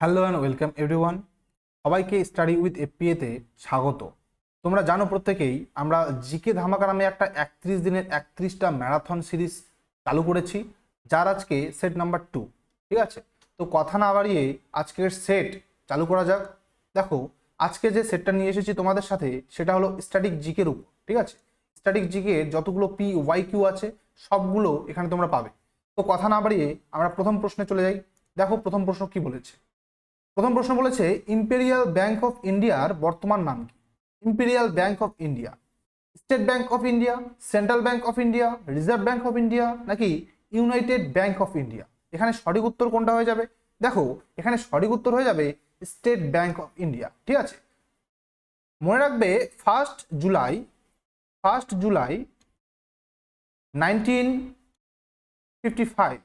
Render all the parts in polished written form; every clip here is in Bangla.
Hello and welcome everyone. সবাইকে স্টাডি উইথ এফপিএতে স্বাগত। তোমরা জানো প্রত্যেকেই আমরা জিকে ধামাকা নামে একটা 31 দিনের 31টা ম্যারাথন সিরিজ চালু করেছি, যার আজকে সেট নাম্বার 2। ঠিক আছে, তো কথা না বাড়িয়ে আজকের সেট চালু করা যাক। দেখো, আজকে যে সেটটা নিয়ে এসেছি তোমাদের সাথে সেটা হলো স্ট্যাটিক জিকের উপর। ঠিক আছে, স্ট্যাটিক জিকের যতগুলো PYQ আছে সবগুলো এখানে তোমরা পাবে। তো কথা না বাড়িয়ে আমরা প্রথম প্রশ্নে চলে যাই। দেখো প্রথম প্রশ্ন কি বলেছে। প্রথম প্রশ্ন বলেছে ইম্পেরিয়াল ব্যাংক অফ ইন্ডিয়ার বর্তমান নাম কি? Imperial bank of India, state bank of India, central bank of India, reserve bank of India নাকি ইউনাইটেড ব্যাংক অফ ইন্ডিয়া? এখানে সঠিক উত্তর কোনটা হয়ে যাবে? দেখো, এখানে সঠিক উত্তর হয়ে যাবে স্টেট ব্যাংক অফ ইন্ডিয়া। ঠিক আছে, মনে রাখবে ফার্স্ট জুলাই 1955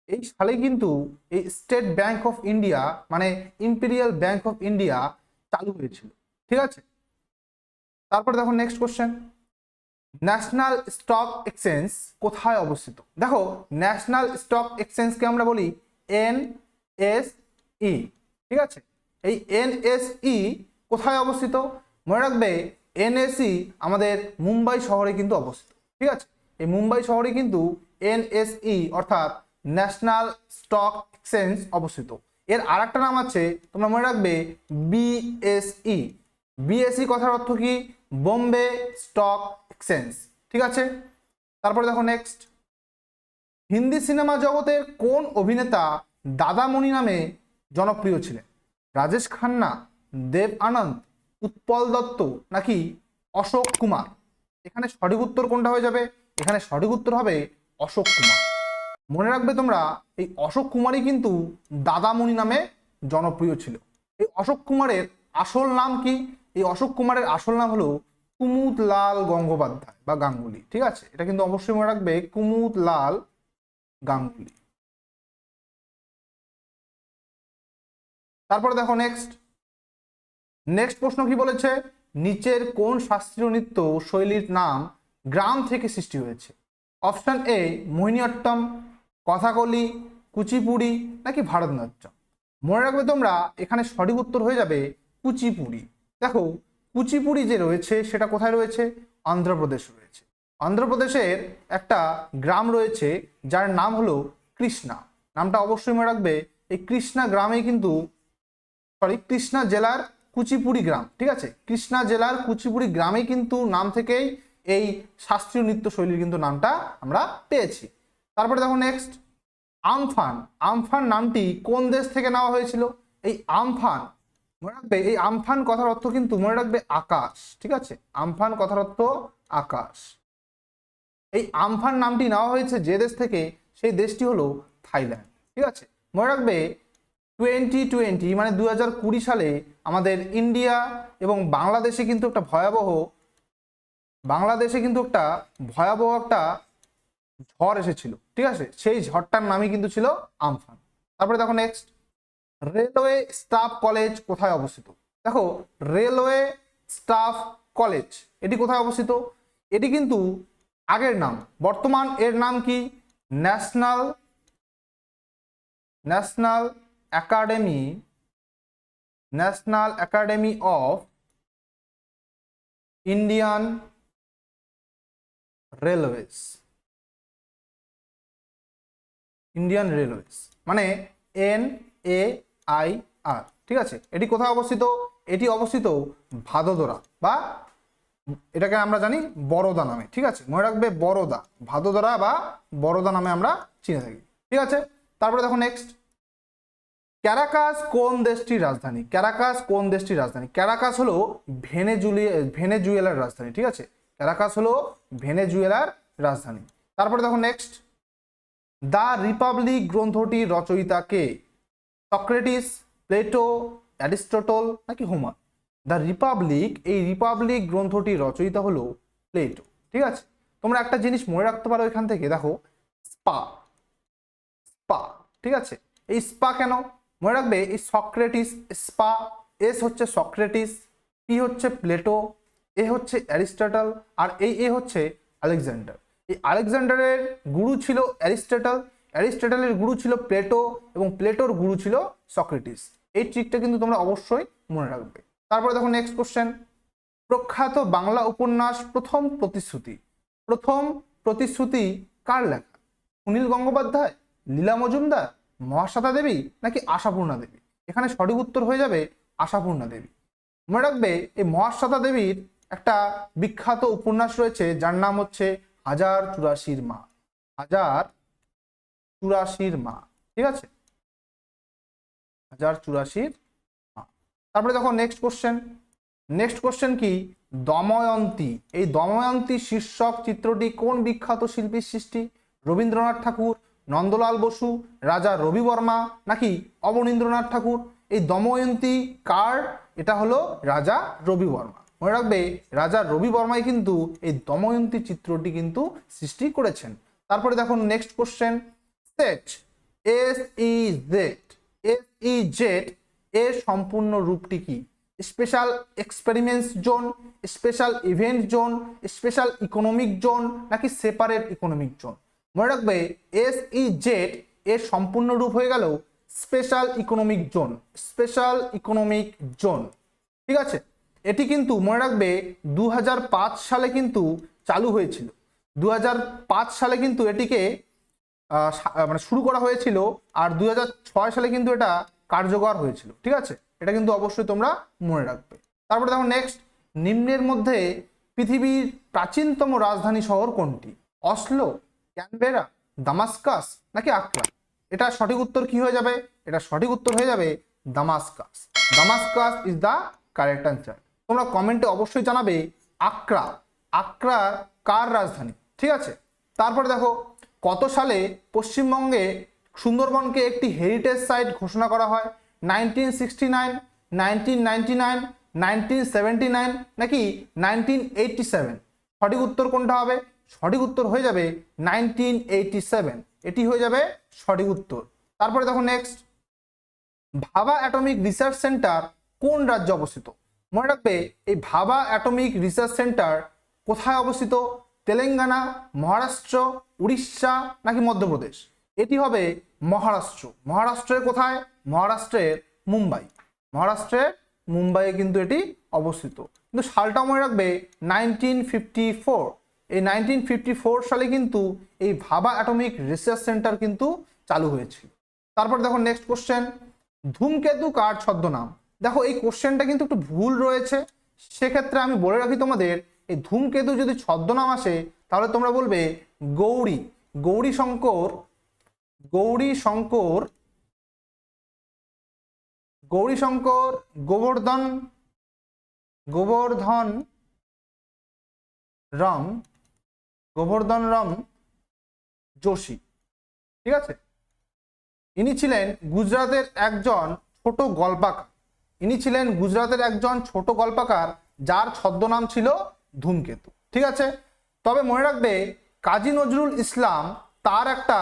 এই সালে কিন্তু এই স্টেট ব্যাংক অফ ইন্ডিয়া মানে ইম্পেরিয়াল ব্যাংক অফ ইন্ডিয়া চালু হয়েছিল। ঠিক আছে, তারপরে দেখো next question, national stock exchange কোথায় অবস্থিত? দেখো, ন্যাশনাল স্টক এক্সচেঞ্জকে আমরা বলি NSE। ঠিক আছে, এই NSE কোথায় অবস্থিত? মনে রাখবে NSE আমাদের মুম্বাই শহরে কিন্তু অবস্থিত। ঠিক আছে, এই মুম্বাই শহরে কিন্তু NSE অর্থাৎ ন্যাশনাল স্টক এক্সচেঞ্জ অবস্থিত। এর আর একটা নাম আছে, তোমরা মনে রাখবে BSE। BSE কথার অর্থ কি? Bombay stock exchange. ঠিক আছে, তারপরে দেখো নেক্সট, হিন্দি সিনেমা জগতের কোন অভিনেতা দাদামণি নামে জনপ্রিয় ছিলেন? রাজেশ খান্না, দেব আনন্দ, উৎপল দত্ত নাকি অশোক কুমার? এখানে সঠিক উত্তর কোনটা হয়ে যাবে? এখানে সঠিক উত্তর হবে অশোক কুমার। মনে রাখবে তোমরা, এই অশোক কুমারই কিন্তু দাদামণি নামে জনপ্রিয় ছিল। এই অশোক কুমারের আসল নাম কি? এই অশোক কুমারের আসল নাম হলো কুমুদলাল গঙ্গোপাধ্যায় বা গাঙ্গুলি। ঠিক আছে, এটা কিন্তু অবশ্যই মনে রাখবে, কুমুদলাল গাঙ্গুলি। তারপরে দেখো নেক্সট প্রশ্ন কি বলেছে, নিচের কোন শাস্ত্রীয় নৃত্য শৈলীর নাম গ্রাম থেকে সৃষ্টি হয়েছে? অপশন এ মোহিনীঅট্টম, কথাকলি, কুচিপুড়ি নাকি ভারতনাট্যম? মনে রাখবে তোমরা, এখানে সঠিক উত্তর হয়ে যাবে কুচিপুড়ি। দেখো, কুচিপুড়ি যে রয়েছে সেটা কোথায় রয়েছে? অন্ধ্রপ্রদেশ রয়েছে। অন্ধ্রপ্রদেশের একটা গ্রাম রয়েছে যার নাম হলো কৃষ্ণা। নামটা অবশ্যই মনে রাখবে, এই কৃষ্ণা গ্রামে কিন্তু কৃষ্ণা জেলার কুচিপুড়ি গ্রাম। ঠিক আছে, কৃষ্ণা জেলার কুচিপুড়ি গ্রামে কিন্তু নাম থেকেই এই শাস্ত্রীয় নৃত্য শৈলীর কিন্তু নামটা আমরা পেয়েছি। তারপরে দেখো নেক্সট, আমফান নামটি কোন দেশ থেকে নেওয়া হয়েছিল? এই আমফান, মনে রাখবে এই আমফান কথার অর্থ কিন্তু মনে রাখবে আকাশ। ঠিক আছে, আমফান কথার অর্থ আকাশ। এই আমফান নামটি নেওয়া হয়েছে যে দেশ থেকে, সেই দেশটি হলো থাইল্যান্ড। ঠিক আছে, মনে রাখবে 2020 মানে 2020 সালে আমাদের ইন্ডিয়া এবং বাংলাদেশে কিন্তু একটা ভয়াবহ একটা ঝড় এসেছিল। ঠিক আছে, সেই ঝড়টার নামই কিন্তু ছিল আমফান। তারপরে দেখো নেক্সট, রেলওয়ে স্টাফ কলেজ কোথায় অবস্থিত? দেখো, রেলওয়ে স্টাফ কলেজ এটি কোথায় অবস্থিত? এটি কিন্তু আগের নাম, বর্তমান এর নাম কি? National academy of Indian railways মানে NAIR। ঠিক আছে, এটি কোথায় অবস্থিত? এটি অবস্থিত ভাদোদরা বা এটাকে আমরা জানি বরোদা নামে। ঠিক আছে, মনে রাখবে বরোদা, ভাদোদরা বা বরোদা নামে আমরা চিনে থাকি। ঠিক আছে, তারপরে দেখো নেক্সট, ক্যারাকাস কোন দেশটির রাজধানী? ক্যারাকাস হলো ভেনেজুয়েলার রাজধানী। ঠিক আছে, ক্যারাকাস হলো ভেনেজুয়েলার রাজধানী। তারপরে দেখো নেক্সট, দ্য রিপাবলিক গ্রন্থটির রচয়িতা কে? সক্রেটিস, প্লেটো, অ্যারিস্টটল নাকি হোমার? দ্য রিপাবলিক, এই রিপাবলিক গ্রন্থটির রচয়িতা হলো প্লেটো। ঠিক আছে, তোমরা একটা জিনিস মনে রাখতে পারো এখান থেকে, দেখো স্পা। ঠিক আছে, এই স্পা কেন? মনে রাখবে এই সক্রেটিস, স্পা, এস হচ্ছে সক্রেটিস, পি হচ্ছে প্লেটো, এ হচ্ছে অ্যারিস্টটল, আর এই এ হচ্ছে আলেকজান্ডার। এই আলেকজান্ডারের গুরু ছিল অ্যারিস্টটল, অ্যারিস্টটলের গুরু ছিল প্লেটো এবং প্লেটোর গুরু ছিল সক্রেটিস। এই ট্রিকটা কিন্তু তোমরা অবশ্যই মনে রাখবে। তারপরে দেখো নেক্সট কোশ্চেন, প্রখ্যাত বাংলা উপন্যাস প্রথম প্রতিশ্রুতি। প্রথম প্রতিশ্রুতি কার লেখা? সুনীল গঙ্গোপাধ্যায়, লীলা মজুমদার, মহাশ্বেতা দেবী নাকি আশাপূর্ণা দেবী? এখানে সঠিক উত্তর হয়ে যাবে আশাপূর্ণা দেবী। মনে রাখবে এই মহাশ্বেতা দেবীর একটা বিখ্যাত উপন্যাস রয়েছে যার নাম হচ্ছে 1084 মা। 1084 মা, ঠিক আছে, 1084 মা। তারপরে দেখো নেক্সট কোশ্চেন কি, দময়ন্তী। এই দময়ন্তী শীর্ষক চিত্রটি কোন বিখ্যাত শিল্পীর সৃষ্টি? রবীন্দ্রনাথ ঠাকুর, নন্দলাল বসু, রাজা রবি বর্মা নাকি অবনীন্দ্রনাথ ঠাকুর? এই দময়ন্তী কার? এটা হলো রাজা রবি বর্মা। মনে রাখবে রাজা রবি বর্মাই কিন্তু এই দময়ন্তী চিত্রটি কিন্তু সৃষ্টি করেছেন। তারপরে দেখো নেক্সট কোশ্চেন, সেট, SEZ এর সম্পূর্ণ রূপটি কি? Special experiments zone, special event zone, special economic zone নাকি সেপারেট ইকোনমিক জোন? মনে রাখবে SEZ এর সম্পূর্ণ রূপ হয়ে গেল special economic zone. Special economic zone, ঠিক আছে। এটি কিন্তু মনে রাখবে 2005 সালে কিন্তু চালু হয়েছিল। 2005 সালে কিন্তু এটিকে মানে শুরু করা হয়েছিল, আর 2006 সালে কিন্তু এটা কার্যকর হয়েছিল, ঠিক আছে। এটা কিন্তু অবশ্যই তোমরা মনে রাখবে। তারপরে দেখো নেক্সট, নিম্নের মধ্যে পৃথিবীর প্রাচীনতম রাজধানী শহর কোনটি? অসলো, ক্যানবেরা, দামাস্কাস নাকি আক্রা? এটা সঠিক উত্তর কি হয়ে যাবে? এটা সঠিক উত্তর হয়ে যাবে Damascus. Damascus is the correct answer. তোমরা কমেন্টে অবশ্যই জানাবে আক্রা, আক্রা কার রাজধানী, ঠিক আছে। তারপরে দেখো কত সালে পশ্চিমবঙ্গে সুন্দরবনকে একটি হেরিটেজ সাইট ঘোষণা করা হয়? 1969, 1999, 1979 নাকি 1987? সঠিক উত্তর কোনটা হবে? সঠিক উত্তর হয়ে যাবে 1987। এটি হয়ে যাবে সঠিক উত্তর। তারপরে দেখো নেক্সট, ভাবা অ্যাটমিক রিসার্চ সেন্টার কোন রাজ্যে অবস্থিত? মনে রাখবে এই ভাবা অ্যাটমিক রিসার্চ সেন্টার কোথায় অবস্থিত? তেলেঙ্গানা, মহারাষ্ট্র, উড়িষ্যা নাকি মধ্যপ্রদেশ? এটি হবে মহারাষ্ট্র। মহারাষ্ট্রের কোথায়? মহারাষ্ট্রের মুম্বাই। মহারাষ্ট্রের মুম্বাইয়ে কিন্তু এটি অবস্থিত। কিন্তু সালটা মনে রাখবে 1954। এই 1954 সালে কিন্তু এই ভাবা অ্যাটমিক রিসার্চ সেন্টার কিন্তু চালু হয়েছিল। তারপর দেখো নেক্সট কোশ্চেন, ধূমকেতু কার ছদ্মনাম? দেখো এই কোশ্চেনটা কিন্তু একটু ভুল রয়েছে, সেক্ষেত্রে আমি বলে রাখি তোমাদের, এই ধূমকেতু যদি ছদ্মনাম আসে তাহলে তোমরা বলবে গৌরী, গৌরী শঙ্কর, গৌরী শঙ্কর, গৌরী শঙ্কর গোবর্ধন, গোবর্ধন রাম, গোবর্ধন রাম যোশী, ঠিক আছে। ইনি ছিলেন গুজরাটের একজন ছোট গল্পকার। ইনি ছিলেন গুজরাটের একজন ছোট গল্পকার যার ছদ্মনাম ছিল ধূমকেতু, ঠিক আছে। তবে মনে রাখবে কাজী নজরুল ইসলাম তার একটা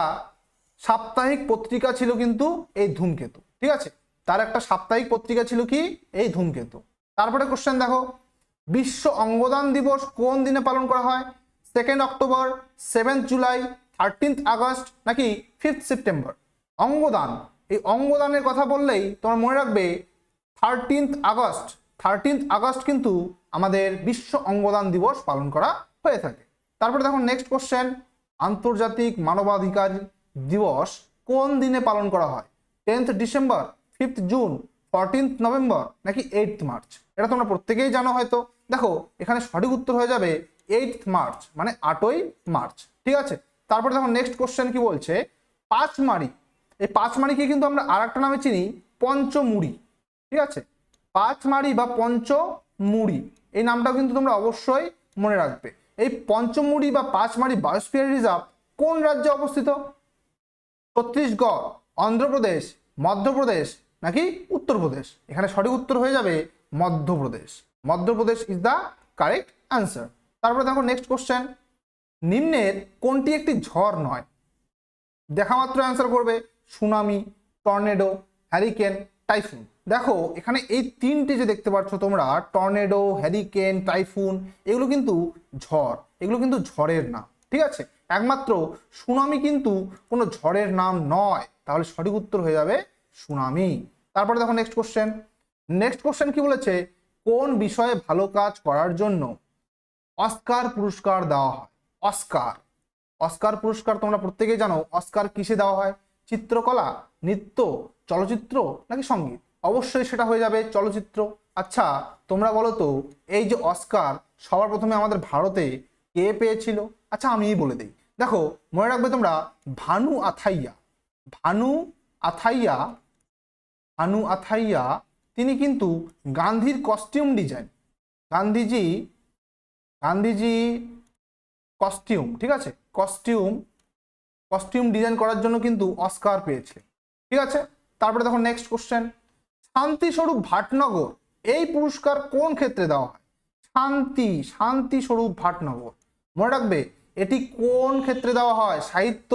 সাপ্তাহিক পত্রিকা ছিল কিন্তু এই ধূমকেতু, ঠিক আছে। তার একটা সাপ্তাহিক পত্রিকা ছিল কি? এই ধূমকেতু। তারপরে কোশ্চেন দেখো, বিশ্ব অঙ্গদান দিবস কোন দিনে পালন করা হয়? 2 অক্টোবর, 7 জুলাই, 13 আগস্ট নাকি 5 সেপ্টেম্বর? অঙ্গদান, এই অঙ্গদানের কথা বললেই তোমরা মনে রাখবে 13 আগস্ট। 13 আগস্ট কিন্তু আমাদের বিশ্ব অঙ্গদান দিবস পালন করা হয়ে থাকে। তারপরে দেখো নেক্সট কোশ্চেন, আন্তর্জাতিক মানবাধিকার দিবস কোন দিনে পালন করা হয়? 10 ডিসেম্বর, 5 জুন, 14 নভেম্বর নাকি 8 মার্চ? এটা তোমরা প্রত্যেকেই জানো হয়তো। দেখো এখানে সঠিক উত্তর হয়ে যাবে 8 মার্চ, মানে 8ই মার্চ, ঠিক আছে। তারপরে দেখো নেক্সট কোশ্চেন কি বলছে, পাঁচমারি। এই পাঁচমারিকে কিন্তু আমরা আর একটা নামে চিনি, পঞ্চমুড়ি, ঠিক আছে। পাঁচমারি বা পঞ্চমুড়ি এই নামটাও কিন্তু তোমরা অবশ্যই মনে রাখবে। এই পঞ্চমুড়ি বা পাঁচমারি বায়োস্ফিয়ার রিজার্ভ কোন রাজ্যে অবস্থিত? ছত্তিশগড়, অন্ধ্রপ্রদেশ, মধ্যপ্রদেশ নাকি উত্তরপ্রদেশ? এখানে সঠিক উত্তর হয়ে যাবে Madhya Pradesh. Madhya Pradesh is the correct answer. তারপরে দেখো নেক্সট কোশ্চেন, নিম্নের কোনটি একটি ঝড় নয়? দেখা মাত্র অ্যান্সার করবে, সুনামি, টর্নেডো, হ্যারিকেন, টাইফুন। দেখো এখানে এই তিনটে যে দেখতে পাচ্ছ তোমরা, টর্নেডো, হ্যারিকেন, টাইফুন, এগুলো কিন্তু ঝড়, এগুলো কিন্তু ঝড়ের নাম, ঠিক আছে। একমাত্র সুনামি কিন্তু কোনো ঝড়ের নাম নয়, তাহলে সঠিক উত্তর হয়ে যাবে সুনামি। তারপরে দেখো নেক্সট কোশ্চেন কি বলেছে, কোন বিষয়ে ভালো কাজ করার জন্য অস্কার পুরস্কার দেওয়া হয়? অস্কার পুরস্কার তোমরা প্রত্যেকেই জানো। অস্কার কিসে দেওয়া হয়? চিত্রকলা, নৃত্য, চলচ্চিত্র নাকি সঙ্গীত? অবশ্যই সেটা হয়ে যাবে চলচ্চিত্র। আচ্ছা তোমরা বলো তো, এই যে অস্কার সবার প্রথমে আমাদের ভারতে কে পেয়েছিল? আচ্ছা আমিই বলে দিই। দেখো মনে রাখবে তোমরা, ভানু আথাইয়া তিনি কিন্তু গান্ধীর কস্টিউম ডিজাইন, গান্ধীজি কস্টিউম, ঠিক আছে, কস্টিউম ডিজাইন করার জন্য কিন্তু অস্কার পেয়েছে, ঠিক আছে। তারপরে দেখো নেক্সট কোশ্চেন, শান্তিস্বরূপ ভাটনগর এই পুরস্কার কোন ক্ষেত্রে দেওয়া হয়? শান্তিস্বরূপ ভাটনগর, মনে রাখবে এটি কোন ক্ষেত্রে দেওয়া হয়? সাহিত্য,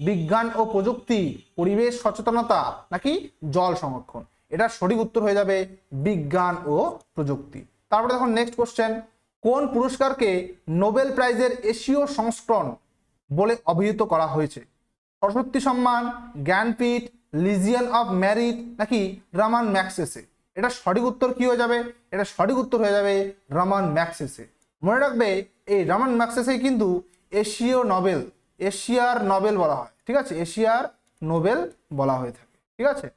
বিজ্ঞান ও প্রযুক্তি, পরিবেশ সচেতনতা নাকি জল সংরক্ষণ? এটা সঠিক উত্তর হয়ে যাবে বিজ্ঞান ও প্রযুক্তি। তারপরে দেখো নেক্সট কোশ্চেন, কোন পুরস্কারকে নোবেল প্রাইজের এশীয় সংস্করণ বলে অভিহিত করা হয়েছে? সরস্বতী সম্মান, জ্ঞানপীঠ, লিজিয়ন অফ মেরিট নাকি রমান ম্যাগসেসে? এটা সঠিক উত্তর কি হয়ে যাবে? এটা সঠিক উত্তর হয়ে যাবে রমান ম্যাগসেসে। মনে রাখবে এই রমান ম্যাগসেসে কিন্তু এশিয়ার নোবেল বলা হয়, ঠিক আছে, এশিয়ার নোবেল বলা হয়ে থাকে, ঠিক আছে,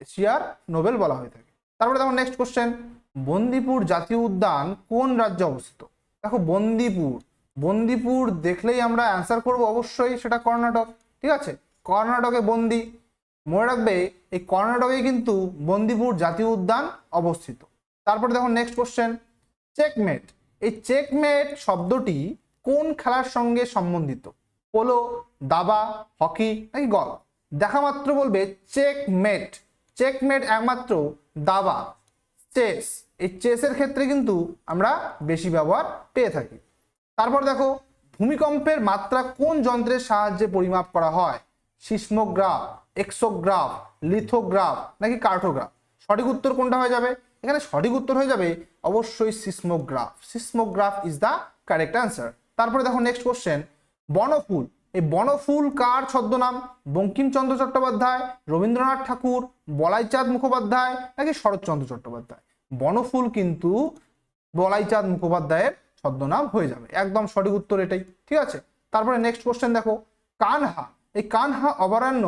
এশিয়ার নোবেল বলা হয়ে থাকে। তারপরে দেখো নেক্সট কোশ্চেন, বন্দিপুর জাতীয় উদ্যান কোন রাজ্যে অবস্থিত? দেখো বন্দিপুর দেখলেই আমরা অ্যান্সার করব অবশ্যই, সেটা কর্ণাটক, ঠিক আছে, কর্ণাটকে বন্দি। মনে রাখবে এই কর্ণাটকে কিন্তু বন্দিপুর জাতীয় উদ্যান অবস্থিত। তারপরে দেখো নেক্সট কোশ্চেন, চেকমেট এই চেকমেট শব্দটি কোন খেলার সঙ্গে সম্বন্ধিত? পোলো, দাবা, হকি নাকি গলফ? দেখা মাত্র বলবে চেকমেট একমাত্র দাবা, চেস, এই চেসের ক্ষেত্রে কিন্তু আমরা বেশি ব্যবহার পেয়ে থাকি। তারপর দেখো, ভূমিকম্পের মাত্রা কোন যন্ত্রের সাহায্যে পরিমাপ করা হয়? সিসমোগ্রাফ, এক্সোগ্রাফ, লিথোগ্রাফ নাকি কার্টোগ্রাফ? সঠিক উত্তর কোনটা হয়ে যাবে? এখানে সঠিক উত্তর হয়ে যাবে অবশ্যই seismograph is the correct answer. তারপরে দেখো নেক্সট কোশ্চেন, বনফুল এই বনফুল কার ছদ্মনাম? বঙ্কিমচন্দ্র চট্টোপাধ্যায়, রবীন্দ্রনাথ ঠাকুর, বলাইচাঁদ মুখোপাধ্যায় নাকি শরৎচন্দ্র চট্টোপাধ্যায়? বনফুল কিন্তু বলাইচাঁদ মুখোপাধ্যায়ের ছদ্মনাম হয়ে যাবে, একদম সঠিক উত্তর এটাই, ঠিক আছে। তারপরে নেক্সট কোশ্চেন দেখো, কানহা এই কানহা অভয়ারণ্য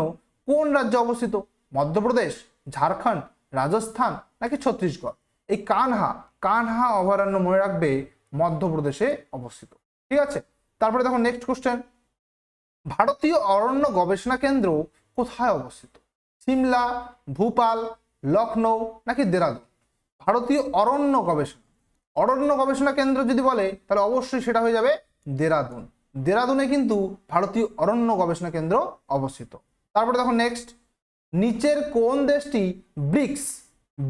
কোন রাজ্যে অবস্থিত? মধ্যপ্রদেশ, ঝাড়খণ্ড, রাজস্থান নাকি ছত্তিশগড়? এই কানহা অভয়ারণ্য মনে রাখবে মধ্যপ্রদেশে অবস্থিত, ঠিক আছে। তারপরে দেখো নেক্সট কোশ্চেন, ভারতীয় অরণ্য গবেষণা কেন্দ্র কোথায় অবস্থিত? সিমলা, ভোপাল, লখনৌ নাকি দেরাদুন? ভারতীয় অরণ্য গবেষণা কেন্দ্র যদি বলে তাহলে অবশ্যই সেটা হয়ে যাবে দেরাদুনে কিন্তু ভারতীয় অরণ্য গবেষণা কেন্দ্র অবস্থিত। তারপরে দেখো নেক্সট, নিচের কোন দেশটি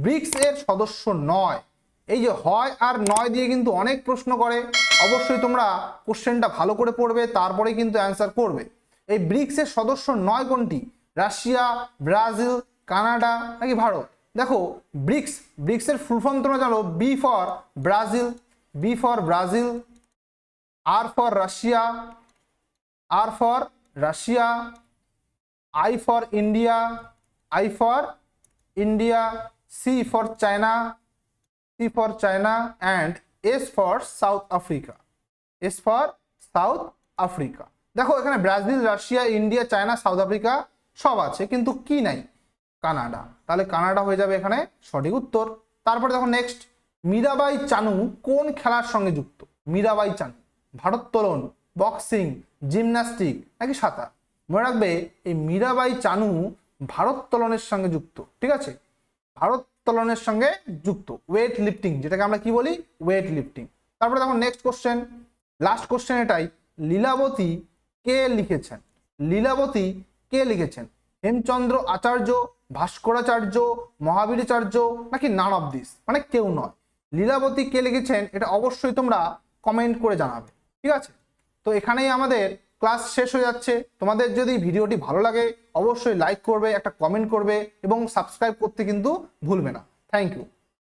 ব্রিক্স এর সদস্য নয়? এই যে হয় আর নয় দিয়ে কিন্তু অনেক প্রশ্ন করে, অবশ্যই তোমরা কোশ্চেনটা ভালো করে পড়বে, তারপরে কিন্তু অ্যান্সার করবে। এই ব্রিক্স এর সদস্য নয় কোনটি? রাশিয়া, ব্রাজিল, কানাডা নাকি ভারত? দেখো ব্রিক্স এর ফুল ফর্ম তোমরা জানো, বি ফর ব্রাজিল, আর for Russia, I for India, C for China, and S for South Africa. দেখো এখানে Brazil, Russia, India, China, south Africa সব আছে, কিন্তু কি নাই? কানাডা, তাহলে কানাডা হয়ে যাবে এখানে সঠিক উত্তর। তারপরে দেখো নেক্সট, মীরাবাই চানু কোন খেলার সঙ্গে যুক্ত? মীরাবাই চানু ভারোত্তোলন, বক্সিং, জিমন্যাস্টিক নাকি সাঁতার? মনে রাখবে এই মীরাবাই চানু ভারোত্তোলনের সঙ্গে যুক্ত, ঠিক আছে, ভারোত্তোলনের সঙ্গে যুক্ত, ওয়েট লিফটিং, যেটাকে আমরা কি বলি? Weight lifting. তারপরে দেখো নেক্সট কোশ্চেন, লাস্ট কোশ্চেন এটাই, লীলাবতী কে লিখেছেন? হেমচন্দ্র আচার্য, ভাস্করাচার্য, মহাবীরাচার্য নাকি নান অফ দিস, মানে কেউ নয়? লীলাবতী কে লিখেছেন এটা অবশ্যই তোমরা কমেন্ট করে জানাবে, ঠিক আছে। তো এখানেই আমাদের ক্লাস শেষ হয়ে যাচ্ছে। তোমাদের যদি ভিডিওটি ভালো লাগে অবশ্যই লাইক করবে, একটা কমেন্ট করবে এবং সাবস্ক্রাইব করতে কিন্তু ভুলবে না। Thank you.